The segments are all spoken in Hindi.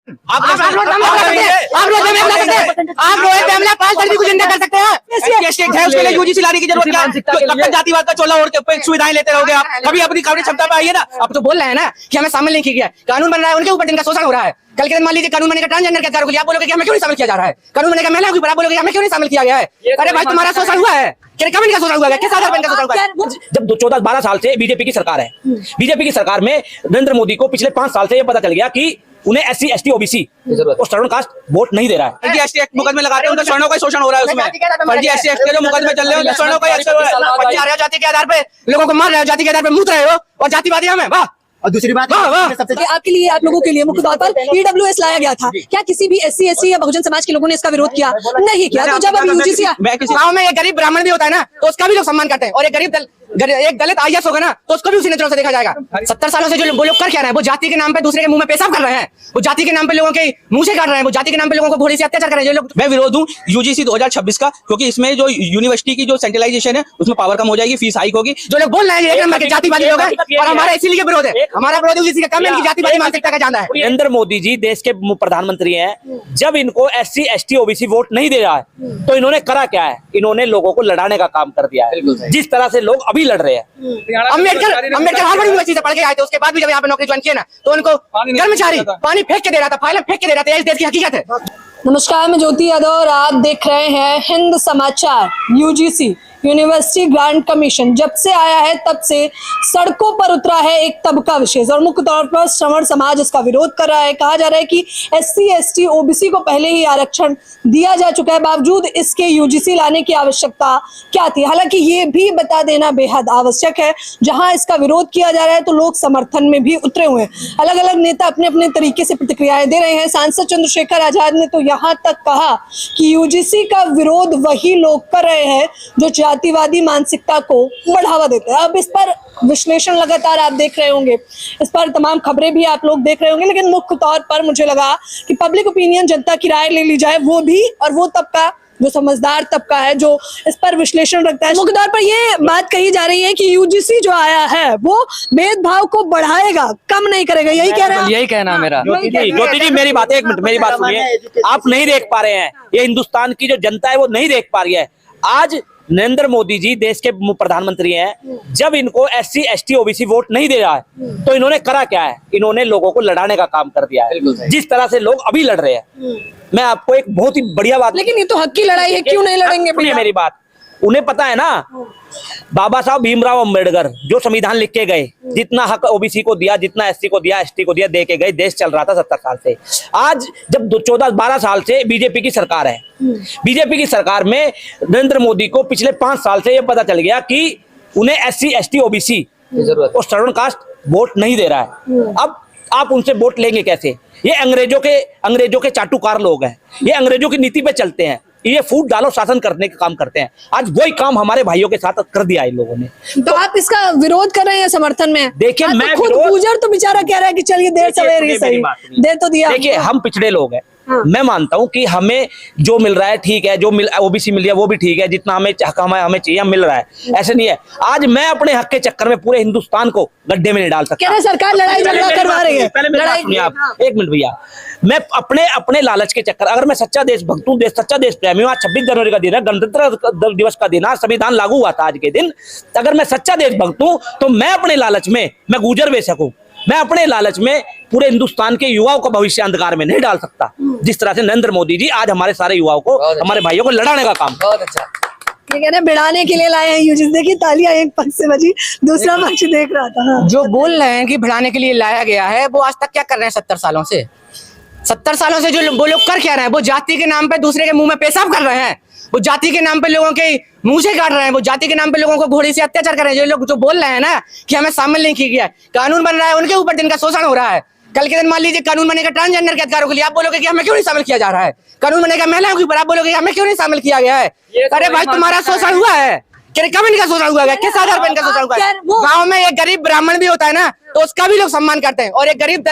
आप रोड पे हमला कर सकते हैं, आप रोड पे हमला कर सकते हैं, आप रोड पे हमला 5 फर्जी को जिंदा कर सकते हैं। उसके लिए यूजीसी लाने की जरूरत क्या है? तब तक जातिवाद का चोला ओढ़ के सुविधाएं लेते रहोगे आप। कभी अपनी क्षमता पे आइए ना। आप तो बोल रहे हैं ना कि हमें शामिल नहीं किया गया, कानून बन रहा है, उनके ऊपर जिनका शोषण हो रहा है। कल के दिन मान लीजिए कानून बनेगा ट्रांसजेंडर के अधिकारों के लिए, आप बोलोगे कि हमें क्यों नहीं शामिल किया जा रहा है? कानून बनेगा महिलाओं के ऊपर, आप बोलोगे हमें क्यों नहीं शामिल किया गया है? अरे भाई तुम्हारा शोषण हुआ है, कमेंट का शोषण हुआ है, किस आधार पर शोषण हुआ है? जब 14-12 साल से बीजेपी की सरकार है, बीजेपी की सरकार में नरेंद्र मोदी को पिछले 5 साल से ये पता चल गया कि उन्हें SC ST OBC और श्रवण कास्ट वोट नहीं दे रहा है। SC ST मुकदमे लगाते हैं, उनका स्वर्णों का शोषण हो रहा है उसमें। फर्जी SC ST जो मुकदमे चल रहे हैं, स्वर्णों का जाति के आधार पे लोगों को मार रहे हो, जाति के आधार पे मूत रहे हो और जातिवादी हमें वाह। और दूसरी बात आपके लिए, आप लोगों के लिए मुख्य तौर पर EWS लाया गया था, क्या किसी भी SC SC या बहुजन समाज के लोगों ने इसका विरोध किया? नहीं किया। तो जब अब UGC गाँव में एक गरीब ब्राह्मण भी होता है ना, तो उसका भी लोग सम्मान करते हैं, और एक दलित IAS होगा ना, तो उसको भी उसी नजरों से देखा जाएगा। 70 सालों से जो लोग कर क्या रहे हैं, वो जाति के नाम पे दूसरे के मुंह में पेशाब कर रहे हैं, वो जाति के नाम पे लोगों के मुंह से काट रहे हैं, वो जाति के नाम पे लोगों को घोड़े से अत्याचार कर रहे हैं जो लोग। मैं विरोध हूँ UGC 2026 का, क्योंकि इसमें जो यूनिवर्सिटी की जो सेंट्रलाइजेशन है उसमें पावर कम हो जाएगी, फीस हाइक होगी। जो लोग बोल रहे हैं एक नंबर के जातिवादी लोग हैं, और हमारा इसीलिए विरोध है, हमारा विरोध UGC का काम है, जातिवादी मानसिकता का जाना है। नरेंद्र मोदी जी देश के प्रधानमंत्री हैं, जब इनको SC ST OBC वोट नहीं दे रहा है तो इन्होंने करा क्या है? इन्होंने लोगों को लड़ाने का काम कर दिया है, जिस तरह से लोग अभी लड़ रहे हैं। अम्बेडकर हार्वर्ड यूनिवर्सिटी से पढ़ के आए थे, उसके बाद भी जब यहाँ पे नौकरी ज्वाइन किया ना, तो उनको कर्मचारी पानी फेंक के दे रहा था, फाइल फेंक के दे रहा था। इस देश की हकीकत है। नमस्कार, मैं ज्योति यादव और आप देख रहे हैं हिंद समाचार। UGC यूनिवर्सिटी ग्रांट कमीशन जब से आया है तब से सड़कों पर उतरा है एक तबका विशेष, और मुख्य तौर पर श्रवण समाज इसका विरोध कर रहा है। कहा जा रहा है कि SC ST OBC को पहले ही आरक्षण दिया जा चुका है, बावजूद इसके UGC लाने की आवश्यकता क्या थी? हालांकि ये भी बता देना बेहद आवश्यक है, जहां इसका विरोध किया जा रहा है तो लोग समर्थन में भी उतरे हुए हैं। अलग अलग नेता अपने अपने तरीके से प्रतिक्रियाएं दे रहे हैं। सांसद चंद्रशेखर आजाद ने तो यहाँ तक कहा कि UGC का विरोध वही लोग कर रहे हैं जो जातिवादी मानसिकता को बढ़ावा देते हैं। अब इस पर विश्लेषण लगातार आप देख रहे होंगे, इस पर तमाम खबरें भी आप लोग देख रहे होंगे, लेकिन मुख्य तौर पर मुझे लगा कि पब्लिक ओपिनियन, जनता की राय ले ली जाए, वो भी, और वो तबका जो समझदार तबका है जो इस पर विश्लेषण रखता है। मुख्य तौर पर ये बात कही जा रही है कि UGC जो आया है वो भेदभाव को बढ़ाएगा, कम नहीं करेगा, यही कह रहे हैं? यही कहना मेरा। ज्योति जी मेरी बात, एक मिनट मेरी बात सुनिए। आप नहीं देख पा रहे हैं, ये हिंदुस्तान की जो जनता है वो नहीं देख पा रही है। आज नरेंद्र मोदी जी देश के प्रधानमंत्री हैं, जब इनको SC ST OBC वोट नहीं दे रहा है तो इन्होंने करा क्या है? इन्होंने लोगों को लड़ाने का काम कर दिया है, जिस तरह से लोग अभी लड़ रहे हैं। मैं आपको एक बहुत ही बढ़िया बात, लेकिन ये तो हक की लड़ाई है, क्यों नहीं लड़ेंगे? मेरी बात, उन्हें पता है ना, बाबा साहब भीमराव अंबेडकर जो संविधान लिख के गए, जितना हक OBC को दिया, जितना SC को दिया, ST को दिया, दे के गए, देश चल रहा था 70 साल से। आज जब 14-12 साल से बीजेपी की सरकार है, बीजेपी की सरकार में नरेंद्र मोदी को पिछले 5 साल से ये पता चल गया कि उन्हें SC ST OBC और श्रवण कास्ट वोट नहीं दे रहा है। अब आप उनसे वोट लेंगे कैसे? ये अंग्रेजों के चाटुकार लोग हैं, ये अंग्रेजों की नीति पे चलते हैं, ये फूट डालो शासन करने का काम करते हैं। आज वही काम हमारे भाइयों के साथ कर दिया इन लोगों ने। तो आप इसका विरोध कर रहे हैं या समर्थन में? देखिए, मैं खुद गुजर तो बेचारा कह रहा है कि चलिए देर सवेर ही सही, दे तो दिया। देखिए, हम पिछड़े लोग हैं, मैं मानता हूं कि हमें जो मिल रहा है ठीक है, जो OBC मिल रहा है वो भी ठीक है, जितना हमें चाहिए मिल रहा है, ऐसे नहीं है। आज मैं अपने हक के चक्कर में पूरे हिंदुस्तान को गड्ढे में नहीं डाल सकता। सरकार लड़ाई झगड़ा करवा रही है। पहले एक मिनट भैया, मैं अपने लालच के चक्कर, अगर मैं सच्चा देशभक्त हूँ, सच्चा देश प्रेमी हूँ, आज 26 जनवरी का दिन है, गणतंत्र दिवस का दिन है, संविधान लागू हुआ था आज के दिन, अगर मैं सच्चा देशभक्त हूँ तो मैं अपने लालच में मैं गुजर बेशक हूँ, मैं अपने लालच में पूरे हिंदुस्तान के युवाओं का भविष्य अंधकार में नहीं डाल सकता, जिस तरह से नरेंद्र मोदी जी आज हमारे सारे युवाओं को, हमारे भाइयों को लड़ाने का काम। बहुत अच्छा, ठीक है ना, भिड़ाने के लिए लाए हैं UGC। देखिए तालियां एक पक्ष से बजी, दूसरा पक्ष देख रहा था। हाँ। जो बोल रहे हैं कि भिड़ाने के लिए लाया गया है, वो आज तक क्या कर रहे हैं? 70 सालों से जो वो लोग कर क्या रहे हैं? वो जाति के नाम पे दूसरे के मुंह में पेशाब कर रहे हैं, वो जाति के नाम पे लोगों के मुंह से काट रहे हैं, वो जाति के नाम पे लोगों को घोड़े से अत्याचार कर रहे हैं। जो लोग जो बोल रहे हैं ना कि हमें शामिल नहीं किया गया, कानून बन रहा है, उनके ऊपर जिनका शोषण हो रहा है। कल के दिन मान लीजिए कानून बनेगा ट्रांसजेंडर के अधिकारों के लिए, आप बोलोगे कि हमें क्यों नहीं शामिल किया जा रहा है? कानून बनेगा महिलाओं के ऊपर, आप बोलोगे हमें क्यों नहीं शामिल किया गया है? अरे भाई तुम्हारा शोषण हुआ है, कमेंट का शोषण हुआ है, किस आधार पर इनका शोषण हुआ है? गाँव में एक गरीब ब्राह्मण भी होता है ना, तो उसका भी लोग सम्मान करते हैं, और एक गरीब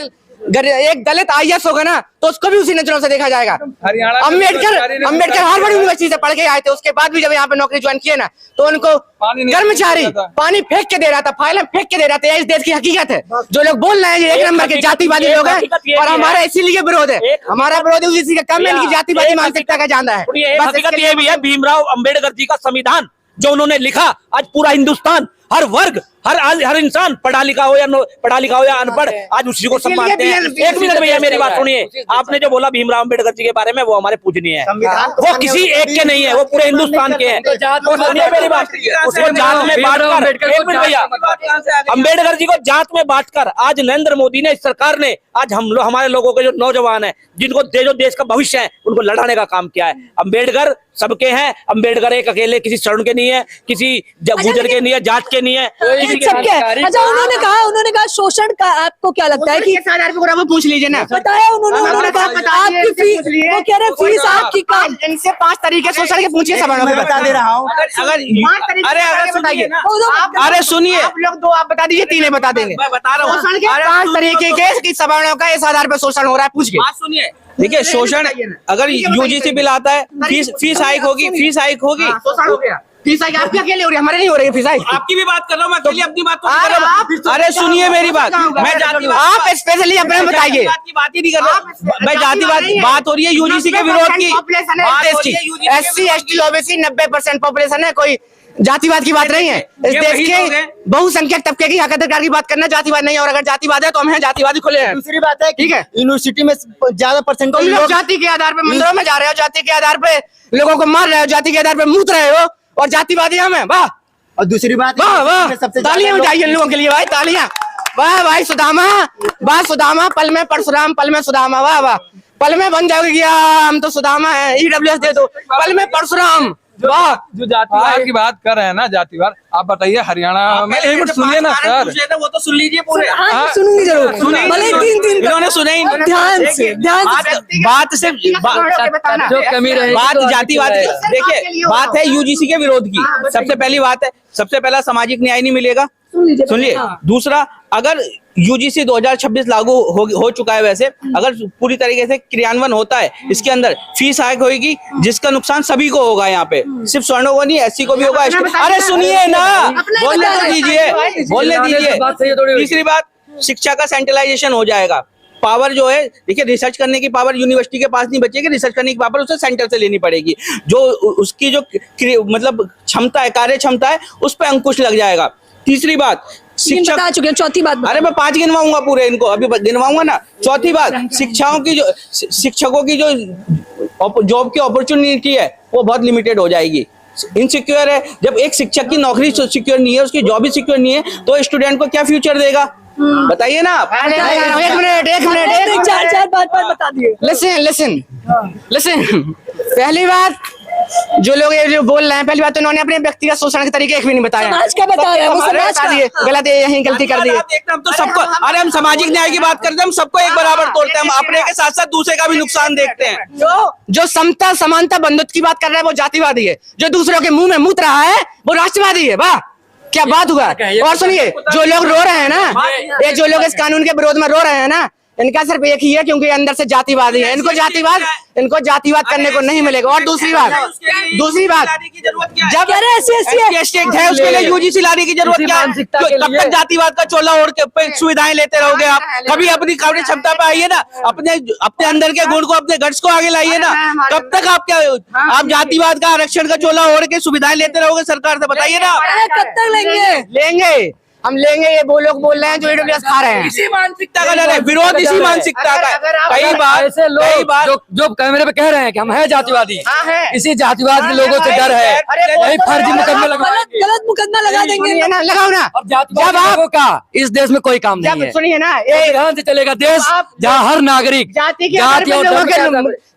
एक दलित IAS होगा ना तो उसको भी उसी नजरों से देखा जाएगा। हरियाणा अम्बेडकर हार्वर्ड यूनिवर्सिटी से पढ़ के आए थे, उसके बाद भी जब यहाँ पे नौकरी ज्वाइन किए ना तो उनको कर्मचारी पानी फेंक के दे रहा था, फाइलें फेंक के दे रहा था। इस देश की हकीकत है। जो लोग बोल रहे हैं ये एक नंबर के जातिवादी लोग हैं और हमारा इसीलिए विरोध है। हमारा विरोध उसी का कम है, इनकी जातिवादी मानसिकता का जानना है। हकीकत ये भी है, भीमराव अंबेडकर जी का संविधान जो उन्होंने लिखा, आज पूरा हिंदुस्तान, हर वर्ग, हर इंसान, पढ़ा लिखा हो या अनपढ़, आज उसी को सम्मानते हैं। एक मिनट भैया मेरी बात सुनिए। आपने जो बोला भीमराव अंबेडकर जी के बारे में, वो हमारे पूजनीय है, वो किसी एक के नहीं है, वो पूरे हिंदुस्तान के हैं। सुनिए मेरी बात, उसको जात में बांटकर, एक मिनट भैया, अंबेडकर जी को जात में बांटकर आज नरेंद्र मोदी ने, इस सरकार ने आज हमारे लोगों के जो नौजवान है, जिनको जो देश का भविष्य है, उनको लड़ाने का काम किया है। अंबेडकर सबके हैं, अंबेडकर एक अकेले किसी शरण के नहीं है, किसी गुजर के नहीं है, जात के नहीं है, सबके है। अच्छा, उन्होंने कहा शोषण का आपको क्या लगता है कि वो पूछ लीजिए ना, बताया उन्होंने कहा आपकी फीस, वो कह रहे फीस आपकी कम, इनसे 5 तरीके शोषण के पूछिए। सब बता दे रहा हूँ। अरे सुनिए, अरे सुनिए, आप लोग 2 आप बता दीजिए, 3 बता देंगे। मैं बता रहा हूँ 5 तरीके के सवर्णों का इस आधार पर शोषण हो रहा है, पूछ के सुनिए। देखिए शोषण, अगर UGC बिल आता है, फीस हाइक होगी, शोषण हो गया। फीस हाइक आपकी अकेले हो रही है, हमारे नहीं हो रही है फीस हाइक। आपकी भी बात कर रहा हूँ मैं, अकेले अपनी बात तो कर रहा हूँ। अरे सुनिए मेरी बात, मैं जातिवाद, आप स्पेशली अपने बताइए, बात ही नहीं कर रहा मैं, जातिवाद बात हो रही है UGC के विरोध की। SC ST OBC 90% पॉपुलेशन है, कोई जातिवाद की बात नहीं है। इस देश के बहुसंख्यक तबके की हक अधिकार की बात करना जातिवाद नहीं है, और अगर जातिवाद है तो हम हैं जातिवादी खुले हैं। दूसरी बात है, ठीक है, यूनिवर्सिटी में ज्यादा परसेंटेज लोग जाति के आधार पर मंदिरों में जा रहे हो, जाति के आधार पे लोगों को मार रहे हो, जाति के आधार पर मूत रहे हो, और जातिवादी हम हैं। वाह। और दूसरी बात, वाह वाह, तालियां बजाइए लोगों के लिए भाई, तालियां। वाह भाई सुदामा, वाह सुदामा, पल में परशुराम, पल में सुदामा, वाह वाह। पल में बन जाओगे, हम तो सुदामा है, EWS दे दो, पल में परशुराम। वाह। जो जातिवाद की बात कर रहे हैं ना, जातिवाद, आप बताइए हरियाणा में, एक मिनट सुनिए ना सर, वो तो सुन लीजिए पूरे। सुनूंगी जरूर, भले 3 इन्होंने सुने ध्यान से बात से जो कमी रहे, बात जातिवाद। देखिए बात है UGC के विरोध की, सबसे पहली बात है, सबसे पहला सामाजिक न्याय नहीं मिलेगा, सुनिए। दूसरा, अगर UGC 2026 लागू हो चुका है, वैसे अगर पूरी तरीके से क्रियान्वयन होता है, इसके अंदर फीस हाइक होगी, जिसका नुकसान सभी को होगा। यहाँ पे सिर्फ स्वर्णों को नहीं, SC को भी होगा। अरे सुनिए ना, बोलने तो दीजिए, बोलने दीजिए। तीसरी बात, शिक्षा का सेंट्रलाइजेशन हो जाएगा। पावर जो है, देखिए रिसर्च करने की पावर यूनिवर्सिटी के पास नहीं बचेगी, रिसर्च करने की पावर उसे सेंटर से लेनी पड़ेगी। जो उसकी जो मतलब क्षमता है, कार्य क्षमता है, उस पर अंकुश लग जाएगा। तीसरी बात, शिक्षक बता चुके हैं। चौथी बात, अरे मैं 5 गिनवाऊंगा पूरे, इनको अभी गिनवाऊंगा ना। चौथी बात, शिक्षकों की जो जॉब की अपॉर्चुनिटी है वो बहुत लिमिटेड हो जाएगी, इनसिक्योर है। जब एक शिक्षक की नौकरी सिक्योर नहीं है, उसकी जॉब भी सिक्योर नहीं है, तो स्टूडेंट को क्या फ्यूचर देगा, बताइए ना आप। एक मिनट, 4 बात बता दिए। लिसन, पहली बात, जो लोग ये जो बोल रहे हैं, पहली बात तो इन्होंने अपने व्यक्तिगत शोषण के तरीके एक भी नहीं बताया। समाज का बता रहे हैं, वो समाज का गलत है, यही गलती कर दी। हम तो सबको, अरे हम सामाजिक न्याय की बात करते हैं, हम सबको एक बराबर तोड़ते हैं, हम अपने के साथ साथ दूसरे का भी नुकसान देखते हैं। जो समता समानता बंधुत्व की बात कर रहा है वो जातिवादी है, जो दूसरों के मुंह में मूत रहा है वो राष्ट्रवादी है। वाह, क्या बात हुआ। और सुनिए, जो लोग रो रहे हैं ना, ये जो लोग इस कानून के विरोध में रो रहे हैं ना, इनका सिर्फ एक ही है, क्योंकि अंदर से जातिवादी है। इनको जातिवाद करने को नहीं मिलेगा। और दूसरी बात, जब SC है उसके लिए UGC लाने की जरूरत क्या है? कब तक जातिवाद का चोला ओढ़ के सुविधाएं लेते रहोगे आप? कभी अपनी कार्य क्षमता पे आइए ना, अपने अंदर के गुण को, अपने गट्स को आगे लाइए ना। कब तक आप जातिवाद का, आरक्षण का चोला ओढ़ के सुविधाएं लेते रहोगे सरकार से, बताइए ना। कब तक लेंगे? हम लेंगे, ये वो लोग बोल रहे हैं जो EWS खा रहे हैं। इसी मानसिकता का डर है, विरोध इसी मानसिकता का। कई बार जो कैमरे पे कह रहे हैं कि हम हैं जातिवादी, इसी जातिवाद के लोगों से डर है, वही फर्जी मुकदमा गलत मुकदमा लगा देंगे ना, लगाओ ना। जब आपका इस देश में कोई काम नहीं है, सुनिए ना, ध्यान से चलेगा देश, जहाँ हर नागरिक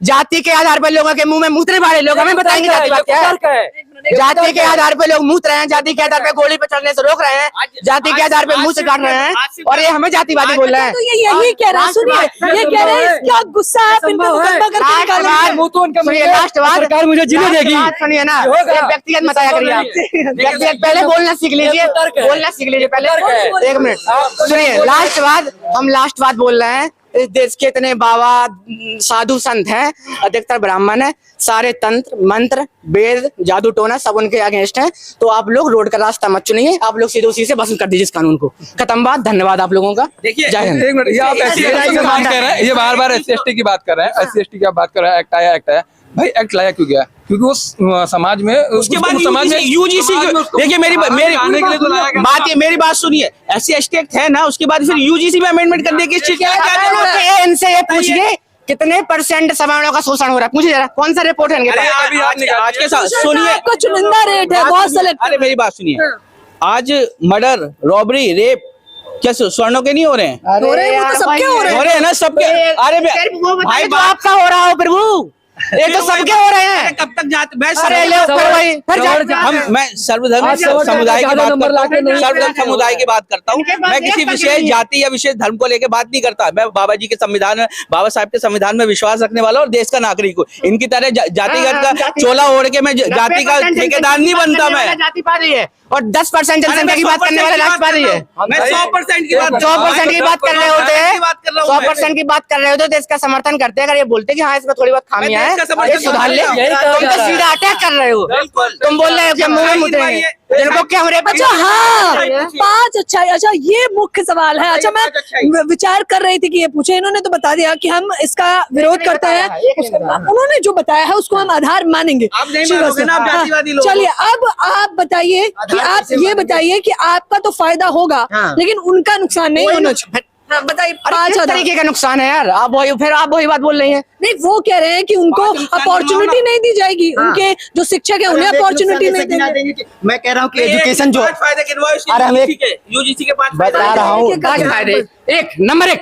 जाति के आधार पर लोगों के मुंह में मूतने वाले लोग हमें बताएंगे जातिवाद क्या है। जाति के आधार पे लोग मूत रहे हैं, जाति के आधार पे गोली पे चढ़ने से रोक रहे हैं, जाति के आधार पे मुंह से काट रहे हैं, और ये हमें जातिवादी बोल रहे हैं। तो ये यही कह रहा है, सुनिए, ये कह रहे हैं क्या गुस्सा है, इन पे मुकदमा करके निकालेंगे। लास्ट बात, सरकार मुझे जीने देगी। सुनिए ना, व्यक्तिगत बताया करिए आप, व्यक्तिगत पहले बोलना सीख लीजिए, पहले। 1 मिनट सुनिए, लास्ट बात बोल रहे हैं इस देश के इतने बाबा साधु संत हैं, अधिकतर ब्राह्मण है, सारे तंत्र मंत्र वेद जादू टोना सब उनके अगेंस्ट हैं। तो आप लोग रोड का रास्ता मत चुनिए, आप लोग सीधे उसी से बंद कर दीजिए इस कानून को। खत्म बात, धन्यवाद आप लोगों का। देखिए, जय हिंद। एक मिनट, ये आप SC की बात कर रहे हैं, ये बार बार SC/ST की बात कर रहे हैं, SC/ST की बात कर रहे हैं, एक्ट आया भाई, एक्ट लाया क्यों गया? क्योंकि वो समाज में, उसके बाद समाज में यूजीसी देखिए मेरी आने के लिए तो लाया गया। बात, मेरी बात सुनिए, SC/ST एक्ट है ना, उसके बाद फिर यूजीसी में अमेंडमेंट करने की इस चीज इनसे ये पूछिए कितने % सवर्णों का शोषण हो रहा है, पूछिए जरा, कौन सा रिपोर्ट है इनके पास? आज के साथ सुनिए, आपका चुनिंदा रेट है, बहुत सेलेक्ट। अरे मेरी बात सुनिए, आज मर्डर, रॉबरी, रेप क्या स्वर्णों के नहीं हो रहे हैं? हो रहे हैं, वो तो सबके हो रहे हैं। हो रहे हैं ना सबके। अरे भाई तो आपका हो रहा हो प्रभु, ये तो सबके हो रहे हैं। कब तक जाते? मैं अरे ले फिर वही, फिर मैं सर्वधर्म समुदाय की बात करता हूँ, सर्वधर्म समुदाय की बात करता हूँ। मैं किसी विशेष जाति या विशेष धर्म को लेकर बात नहीं करता। मैं बाबा जी के संविधान में, बाबा साहब के संविधान में विश्वास रखने वाला और देश का नागरिक हूँ। इनकी तरह जातिगत का चोला ओढ़ के मैं जाति का ठेकेदार नहीं बनता। मैं जातिवादी है और 10% जनसंख्या की बात करने वाला राष्ट्रवादी है। मैं 100% की बात 100% की बात कर रहे होते हैं, 100% की बात कर रहे होते तो इसका समर्थन करते हैं। अगर ये बोलते कि हाँ इसमें थोड़ी बहुत खामियां हैं, ये सुधार ले, तुम तो सीधा अटैक कर रहे हो। तुम बोल रहे हो कि मुंह में मुद्रेंगे, जिनको कैमरे पे। अच्छा हाँ, 5 अच्छाई। अच्छा ये मुख्य सवाल है। अच्छा मैं विचार कर रही थी कि ये पूछे, इन्होंने तो बता दिया कि हम इसका विरोध करते हैं, उन्होंने जो बताया है उसको हम आधार मानेंगे। चलिए अब आप बताइए कि आप ये बताइए कि आपका तो फायदा होगा लेकिन उनका नुकसान नहीं होना चाहिए। बताइए, 5 तरीके का नुकसान है यार। आप वही बात बोल रही हैं। नहीं, वो कह रहे हैं कि उनको अपॉर्चुनिटी नहीं दी जाएगी, उनके जो शिक्षक है उन्हें अपॉर्चुनिटी नहीं देंगे। मैं कह रहा हूँ कि एजुकेशन जो, अरे हम यूजीसी के 5 बता रहा हूँ, 5 फायदे। नंबर 1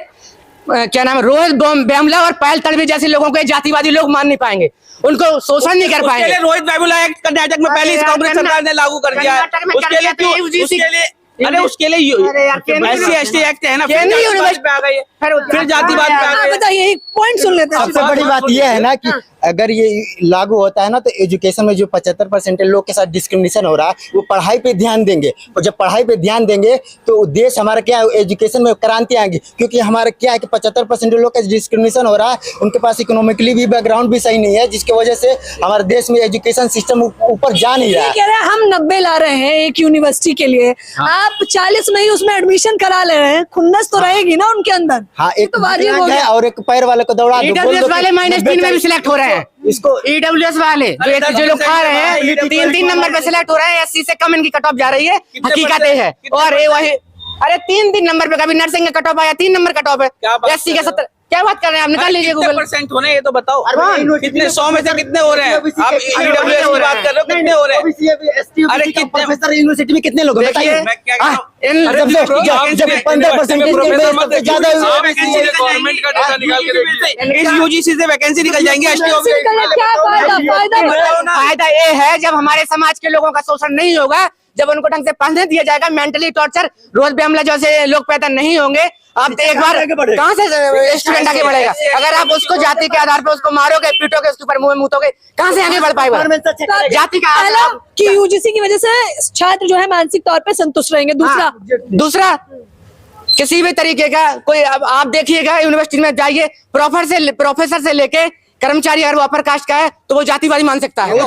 क्या नाम है, रोहित वेमुला और पायल तड़वी जैसे लोगों को जातिवादी लोग मान नहीं पाएंगे, उनको शोषण नहीं कर पाएंगे। रोहित वेमुला एक्ट कर्नाटक में पहले कांग्रेस सरकार ने लागू कर दिया है। उसके लिए क्यों? अरे उसके लिए SC/ST एक्ट है ना, केंद्रीय यूनिवर्सिटी पे आ गई, फिर जातिवाद पे आ गए। बताइए, एक पॉइंट सुन लेते हैं। सबसे बड़ी बात यह है ना कि अगर ये लागू होता है ना तो एजुकेशन में जो 75% लोग के साथ डिस्क्रिमिनेशन हो रहा है वो पढ़ाई पे ध्यान देंगे, और जब पढ़ाई पे ध्यान देंगे तो देश हमारा क्या एजुकेशन में क्रांति आएंगी। क्योंकि हमारा क्या है कि 75% लोग का डिस्क्रिमिनेशन हो रहा है, उनके पास इकोनॉमिकली भी बैकग्राउंड भी सही नहीं है, जिसकी वजह से हमारे देश में एजुकेशन सिस्टम ऊपर जा नहीं रहा है। कह रहे हैं हम 90 ला रहे हैं एक यूनिवर्सिटी के लिए, आप 40 में ही उसमें एडमिशन करा ले रहे हैं, खुन्नस तो रहेगी ना उनके अंदर। हाँ, एक तो वाजिब हो गया। और एक पैर वाले को दौड़ा दो, वाले -3 में भी सिलेक्ट हो रहे हैं। इसको EWS वाले जो लोग खा रहे हैं 3 नंबर पे सिलेक्ट हो रहे हैं, SC से कम इनकी कट ऑफ जा रही है, हकीकत है। और वही अरे 3 नंबर पे कभी नर्सिंग का कट ऑफ आया, 3 नंबर कट ऑफ है, SC का 70। क्या बात कर रहे हैं आप, निकाल लीजिए गूगल। % होने ये तो बताओ, कितने 100 में से कितने हो रहे हैं? आप EWS की बात कर रहे हो, कितने हो रहे हैं? अरे कितने प्रोफेसर यूनिवर्सिटी में कितने लोग बताइए? मैं क्या कह रहा हूँ, जब 15% ज्यादा गवर्नमेंट का डेटा निकाल के देखिए, इस यूजीसी से वैकेंसी निकल जाएंगे। फायदा ये है जब हमारे समाज के लोगों का शोषण नहीं होगा, जब उनको ढंग से पढ़ने दिया जाएगा, मेंटली टॉर्चर रोहित वेमुला जैसे लोग पैदा नहीं होंगे। आप एक बार कहाँ से स्टूडेंट आगे बढ़ेगा? अगर आप उसको जाति के आधार पर उसको मारोगे, पीटोगे, उसके ऊपर मुंह में मुतोगे, कहाँ से आगे बढ़ पाएगा? जाति का आधार कि यूजीसी की वजह से छात्र जो है मानसिक तौर पे संतुष्ट रहेंगे। दूसरा किसी भी तरीके का कोई, अब आप देखिएगा यूनिवर्सिटी में जाइए, प्रोफेसर से लेके कर्मचारी अगर वो अपर कास्ट का है तो वो जातिवादी मान सकता है,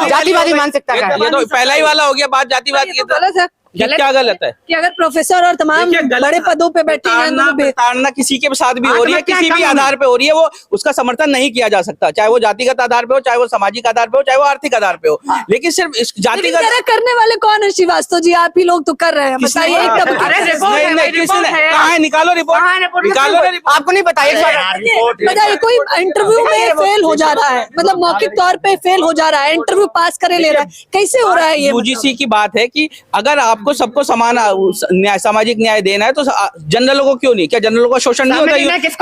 जातिवादी मान सकता है। ये तो पहला ही वाला हो गया बात जातिवाद की। गलत है। क्या गलत है कि अगर प्रोफेसर और तमाम बड़े पदों पे बैठे हैं, ताड़ना किसी के साथ भी हो रही है, किसी भी आधार पे हो रही है, वो उसका समर्थन नहीं किया जा सकता, चाहे वो जातिगत आधार पे हो, चाहे वो सामाजिक आधार पे हो, चाहे वो आर्थिक आधार पे हो। लेकिन सिर्फ इस जातिगत करने वाले कौन है? श्रीवास्तव जी, आप ही लोग तो कर रहे हैं, बताइए। कहाँ है? निकालो रिपोर्ट, निकालो। आपको नहीं बताइए, कोई इंटरव्यू में फेल हो जा रहा है, मतलब मौखिक तौर पे फेल हो जा रहा है, इंटरव्यू पास करे ले रहा है, कैसे हो रहा है ये? यूजीसी की बात है कि अगर आपको सबको समान न्याय, सामाजिक न्याय देना है तो जनरलों को क्यों नहीं? क्या जनरलों का शोषण नहीं होता?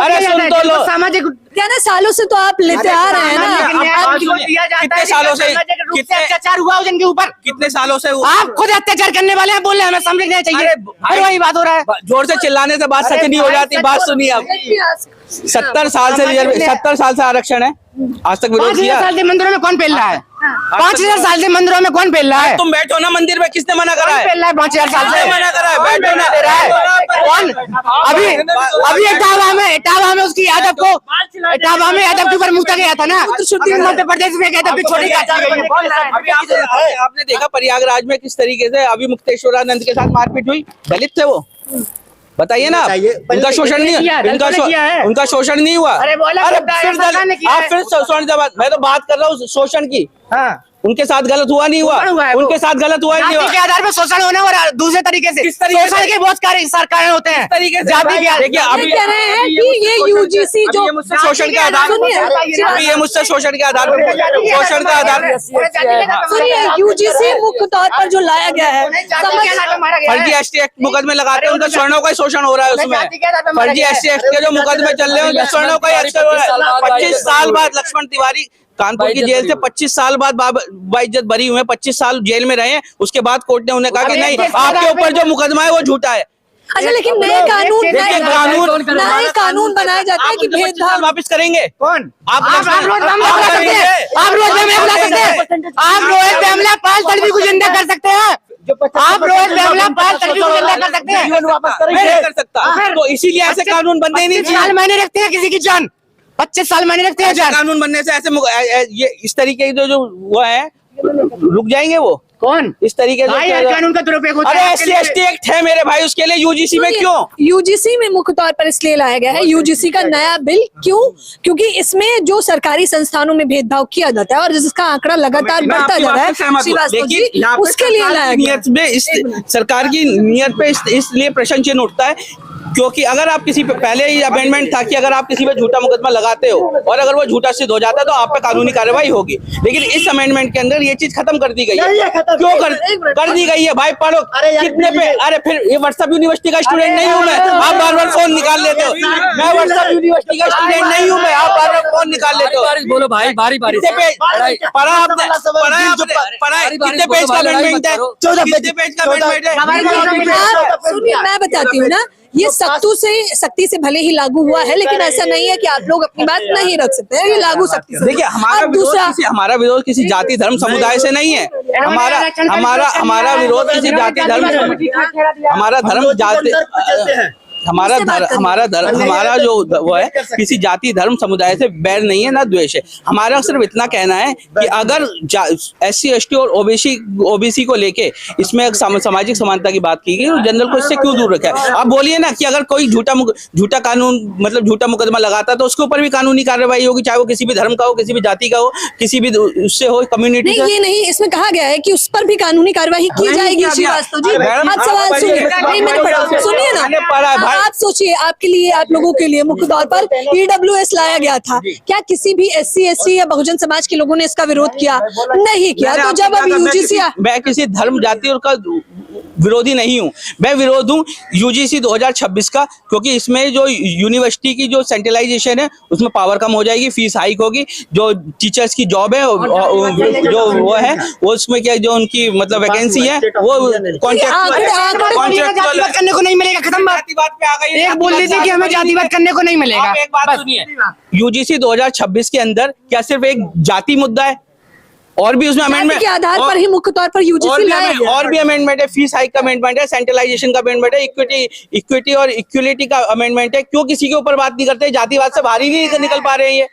अरे सुन तो लो, सामाजिक सालों से तो आप लेते आ रहे हैं ना, कितने सालों से अत्याचार हुआ जिनके ऊपर, कितने सालों से आप खुद अत्याचार करने वाले हैं, बोल रहे हैं हमें समझना चाहिए। वही बात हो रहा है, जोर से चिल्लाने से बात सच नहीं हो जाती। बात सुनिए आप, 70 साल से आरक्षण है, आज तक विरोध किया। मंदिरों में कौन पेल रहा है? 5000 साल से मंदिरों में कौन फैल रहा है? तुम बैठो ना मंदिर में, किसने मना करा है? फैल रहा है 5000 साल से, मना करा है? बैठो ना। दे रहा है कौन? अभी इटावा में उसकी यादव को, इटावा में यादव के ऊपर मुक्ता गया था ना, मध्य प्रदेश में गया था, फिर छोटी आपने देखा प्रयागराज में किस तरीके से अभी मुक्तेश्वरानंद के साथ मारपीट हुई? दलित थे वो, बताइए ना। उनका शोषण नहीं, उनका शोषण नहीं हुआ। अरे फिर मैं तो बात कर रहा हूँ शोषण की। उनके साथ गलत हुआ नहीं हुआ, उनके साथ गलत हुआ नहीं हुआ। के आधार पर शोषण होना और दूसरे तरीके से शोषण के बहुत कारण होते हैं। तरीके से देखिए अभी कह रहे हैं कि ये यूजीसी जो शोषण के आधार अभी ये मुझसे शोषण के आधार पर शोषण का आधार सुनिए, यूजीसी मुख्य तौर पर जो लाया गया है, फर्जी एसटी एक्ट मुकदमे लगाते हैं, उनका स्वर्णों का ही शोषण हो रहा है उसमें। फर्जी एसटी एक्ट के जो मुकदमे चल रहे हैं उनके स्वर्णों का ही अक्षर हो रहा है। 25 साल बाद लक्ष्मण तिवारी कानपुर की जेल से 25 साल बाद बाइज्जत बरी हुए, 25 साल जेल में रहे। उसके बाद कोर्ट ने उन्हें कहा कि नहीं, आपके ऊपर जो मुकदमा है वो झूठा है। अच्छा, लेकिन नए कानून बनाए जाते हैं कि भेदभाव वापस करेंगे। कौन? आप रोज दम ला सकते हैं, आप रोज दम ला सकते हैं, आप रोज दमला 5 तड़वी को जिंदा कर सकते हैं, आप रोज दमला 5 तड़वी को जिंदा कर सकते हैं। मैं नहीं कर सकता, तो इसीलिए ऐसे कानून बनते ही नहीं। 25 साल मैंने रखते हैं किसी की जान, 25 साल मैंने रखते हैं जान। कानून बनने से ऐसे ये इस तरीके की जो वो है रुक जाएंगे वो। कौन? इस तरीके से कानून का दुरुपयोग होता है। अरे एससी एसटी एक्ट है मेरे भाई, उसके लिए यूजीसी में क्यों? यूजीसी में मुख्य तौर पर इसलिए लाया गया है यूजीसी का नया बिल, क्यों? क्योंकि इसमें जो सरकारी संस्थानों में भेदभाव किया जाता है और जिसका आंकड़ा लगातार बढ़ता जा रहा है, श्रीवास्तव जी, उसके लिए लाया गया। नियत में इस सरकार की नियत पे इसलिए प्रश्न चिन्ह उठता है क्योंकि अगर आप किसी पे पहले ही अमेंडमेंट था कि अगर आप किसी पे झूठा मुकदमा लगाते हो और अगर वो झूठा सिद्ध हो जाता है तो आप पे कानूनी कार्रवाई होगी, लेकिन इस अमेंडमेंट के अंदर ये चीज खत्म कर दी गई है। क्यों कर दी गई है भाई? पढ़ो कितने पे। अरे फिर ये व्हाट्सएप यूनिवर्सिटी का स्टूडेंट नहीं हूँ मैं, आप बार बार फोन निकाल लेते हो। मैं व्हाट्सएप यूनिवर्सिटी का स्टूडेंट नहीं हूँ मैं, आप बार बार फोन निकाल लेते हो। बोलो भाई, बारी बारी पढ़ा आपने कितने पेज का अमेंडमेंट है? 14 पेज का अमेंडमेंट है। सुनिए, मैं बताती हूँ ना, ये सख्ती से भले ही लागू हुआ है, लेकिन ऐसा नहीं है कि आप लोग अपनी बात नहीं रख सकते हैं। ये लागू सख्ती से। देखिए, हमारा विरोध किसी जाति धर्म समुदाय से नहीं है। हमारा विरोध किसी जाति धर्म, हमारा धर्म जाति हमारा जो वो है किसी जाति धर्म समुदाय से बैर नहीं है, ना द्वेष है। हमारा सिर्फ इतना कहना है कि अगर एससी एसटी और ओबीसी को लेके इसमें एक सामाजिक समानता की बात की गई तो जनरल को इससे क्यों दूर रखा है? आप बोलिए ना कि अगर कोई झूठा कानून मतलब झूठा मुकदमा लगाता तो उसके ऊपर भी कानूनी कार्रवाई होगी, चाहे वो किसी भी धर्म का हो, किसी भी जाति का हो, किसी भी उससे हो, कम्युनिटी का। ये नहीं, इसमें कहा गया है कि उस पर भी कानूनी कार्रवाई की जाएगी। श्रीवास्तव जी, आप सवाल सुनिए ना, आप सोचिए, आपके लिए, आप लोगों के लिए मुख्य तौर पर ईडब्ल्यूएस लाया गया था। क्या किसी भी एससी एसटी या बहुजन समाज के लोगों ने इसका विरोध किया? नहीं किया। तो जब अब यूजीसी, मैं किसी धर्म जाति और का विरोधी नहीं हूँ, मैं विरोध हूँ यूजीसी 2026 का, क्योंकि इसमें जो यूनिवर्सिटी की जो सेंट्रलाइजेशन है उसमें पावर कम हो जाएगी, फीस हाइक होगी, जो टीचर्स की जॉब है जो वो है उसमें क्या जो उनकी मतलब वैकेंसी है वो कॉन्ट्रैक्ट करने को नहीं मिलेगा। खत्म बात पे आ गई। एक बोल दीजिए कि हमें जातिवाद करने को नहीं मिलेगा। एक बात सुनिए, यूजीसी 2026 के अंदर क्या सिर्फ एक जाति मुद्दा है? और भी उसमें अमेंडमेंट के आधार पर ही मुख्य तौर पर यूजीसी लाया गया। और भी अमेंडमेंट है, फीस हाइक का अमेंडमेंट है, सेंट्रलाइजेशन का अमेंडमेंट है, इक्विटी और इक्वलिटी का अमेंडमेंट है। क्यों किसी के ऊपर बात नहीं करते? जातिवाद से बाहर ही नहीं निकल पा रहे हैं ये।